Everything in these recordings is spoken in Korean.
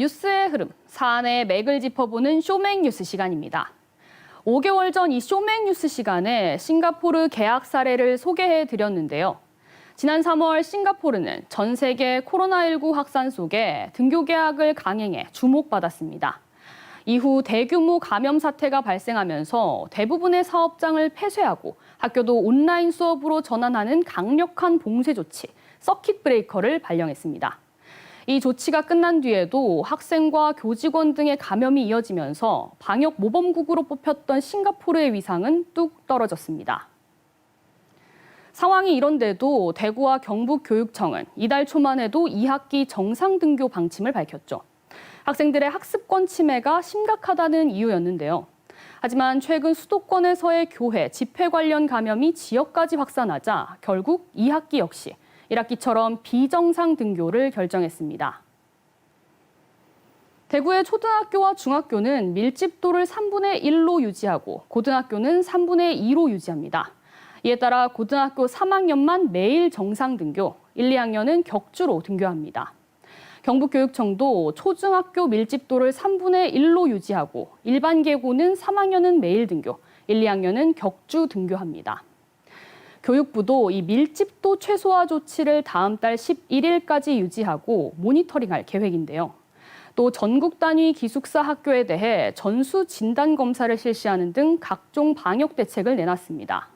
뉴스의 흐름, 사안의 맥을 짚어보는 쇼맥 뉴스 시간입니다. 5개월 전 이 쇼맥 뉴스 시간에 싱가포르 계약 사례를 소개해 드렸는데요. 지난 3월 싱가포르는 전 세계 코로나19 확산 속에 등교 계약을 강행해 주목받았습니다. 이후 대규모 감염 사태가 발생하면서 대부분의 사업장을 폐쇄하고 학교도 온라인 수업으로 전환하는 강력한 봉쇄 조치, 서킷 브레이커를 발령했습니다. 이 조치가 끝난 뒤에도 학생과 교직원 등의 감염이 이어지면서 방역 모범국으로 뽑혔던 싱가포르의 위상은 뚝 떨어졌습니다. 상황이 이런데도 대구와 경북교육청은 이달 초만 해도 2학기 정상 등교 방침을 밝혔죠. 학생들의 학습권 침해가 심각하다는 이유였는데요. 하지만 최근 수도권에서의 교회, 집회 관련 감염이 지역까지 확산하자 결국 2학기 역시 1학기처럼 비정상 등교를 결정했습니다. 대구의 초등학교와 중학교는 밀집도를 3분의 1로 유지하고 고등학교는 3분의 2로 유지합니다. 이에 따라 고등학교 3학년만 매일 정상 등교, 1, 2학년은 격주로 등교합니다. 경북교육청도 초중학교 밀집도를 3분의 1로 유지하고 일반 계고는 3학년은 매일 등교, 1, 2학년은 격주 등교합니다. 교육부도 이 밀집도 최소화 조치를 다음 달 11일까지 유지하고 모니터링할 계획인데요. 또 전국 단위 기숙사 학교에 대해 전수 진단 검사를 실시하는 등 각종 방역 대책을 내놨습니다.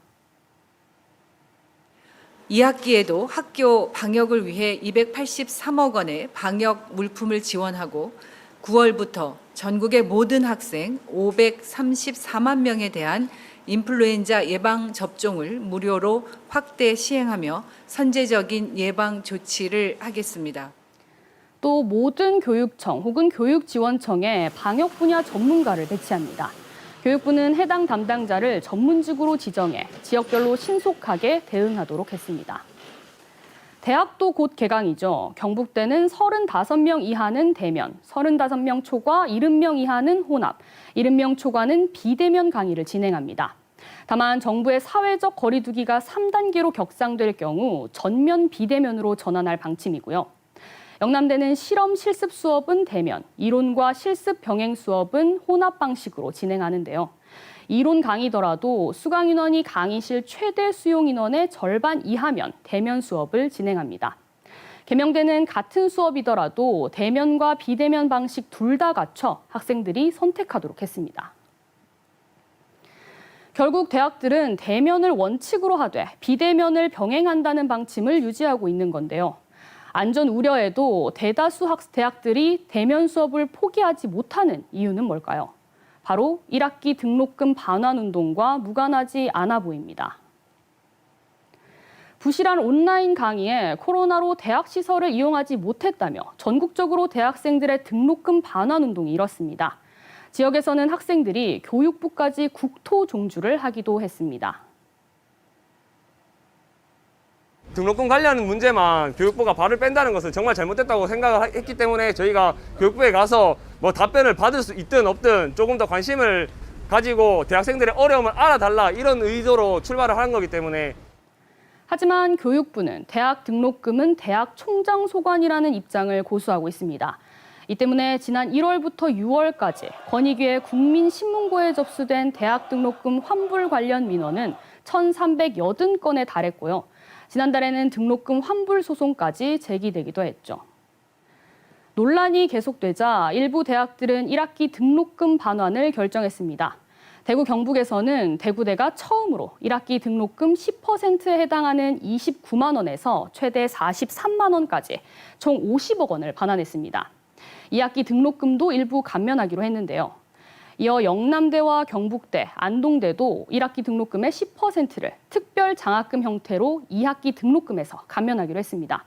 2학기에도 학교 방역을 위해 283억 원의 방역 물품을 지원하고 9월부터 전국의 모든 학생 534만 명에 대한 인플루엔자 예방 접종을 무료로 확대 시행하며 선제적인 예방 조치를 하겠습니다. 또 모든 교육청 혹은 교육지원청에 방역 분야 전문가를 배치합니다. 교육부는 해당 담당자를 전문직으로 지정해 지역별로 신속하게 대응하도록 했습니다. 대학도 곧 개강이죠. 경북대는 35명 이하는 대면, 35명 초과 70명 이하는 혼합, 70명 초과는 비대면 강의를 진행합니다. 다만 정부의 사회적 거리 두기가 3단계로 격상될 경우 전면 비대면으로 전환할 방침이고요. 영남대는 실험 실습 수업은 대면, 이론과 실습 병행 수업은 혼합 방식으로 진행하는데요. 이론 강의더라도 수강 인원이 강의실 최대 수용 인원의 절반 이하면 대면 수업을 진행합니다. 계명대는 같은 수업이더라도 대면과 비대면 방식 둘 다 갖춰 학생들이 선택하도록 했습니다. 결국 대학들은 대면을 원칙으로 하되 비대면을 병행한다는 방침을 유지하고 있는 건데요. 안전 우려에도 대다수 대학들이 대면 수업을 포기하지 못하는 이유는 뭘까요? 바로 1학기 등록금 반환 운동과 무관하지 않아 보입니다. 부실한 온라인 강의에 코로나로 대학 시설을 이용하지 못했다며 전국적으로 대학생들의 등록금 반환 운동이 일었습니다. 지역에서는 학생들이 교육부까지 국토 종주를 하기도 했습니다. 등록금 관리하는 문제만 교육부가 발을 뺀다는 것은 정말 잘못됐다고 생각을 했기 때문에 저희가 교육부에 가서 뭐 답변을 받을 수 있든 없든 조금 더 관심을 가지고 대학생들의 어려움을 알아달라 이런 의도로 출발을 하는 거기 때문에. 하지만 교육부는 대학 등록금은 대학 총장 소관이라는 입장을 고수하고 있습니다. 이 때문에 지난 1월부터 6월까지 권익위의 국민신문고에 접수된 대학 등록금 환불 관련 민원은 1,380건에 달했고요. 지난달에는 등록금 환불 소송까지 제기되기도 했죠. 논란이 계속되자 일부 대학들은 1학기 등록금 반환을 결정했습니다. 대구 경북에서는 대구대가 처음으로 1학기 등록금 10%에 해당하는 29만 원에서 최대 43만 원까지 총 50억 원을 반환했습니다. 2학기 등록금도 일부 감면하기로 했는데요. 이어 영남대와 경북대, 안동대도 1학기 등록금의 10%를 특별 장학금 형태로 2학기 등록금에서 감면하기로 했습니다.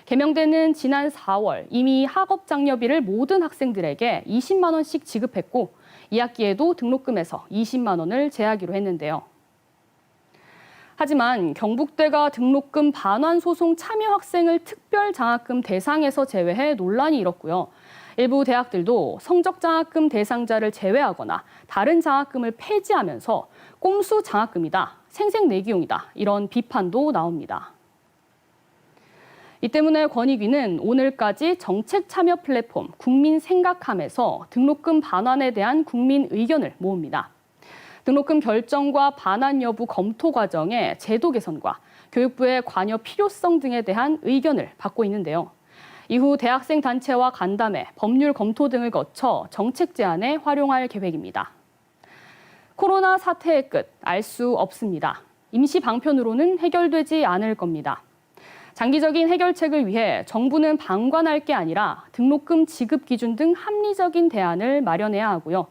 계명대는 지난 4월 이미 학업 장려비를 모든 학생들에게 20만 원씩 지급했고 2학기에도 등록금에서 20만 원을 제하기로 했는데요. 하지만 경북대가 등록금 반환 소송 참여 학생을 특별 장학금 대상에서 제외해 논란이 일었고요. 일부 대학들도 성적 장학금 대상자를 제외하거나 다른 장학금을 폐지하면서 꼼수 장학금이다, 생색내기용이다 이런 비판도 나옵니다. 이 때문에 권익위는 오늘까지 정책 참여 플랫폼 국민 생각함에서 등록금 반환에 대한 국민 의견을 모읍니다. 등록금 결정과 반환 여부 검토 과정의 제도 개선과 교육부의 관여 필요성 등에 대한 의견을 받고 있는데요. 이후 대학생 단체와 간담회, 법률 검토 등을 거쳐 정책 제안에 활용할 계획입니다. 코로나 사태의 끝 알 수 없습니다. 임시 방편으로는 해결되지 않을 겁니다. 장기적인 해결책을 위해 정부는 방관할 게 아니라 등록금 지급 기준 등 합리적인 대안을 마련해야 하고요.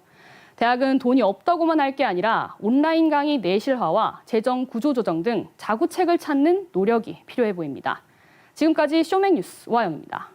대학은 돈이 없다고만 할 게 아니라 온라인 강의 내실화와 재정 구조 조정 등 자구책을 찾는 노력이 필요해 보입니다. 지금까지 쇼맥뉴스 오하영입니다.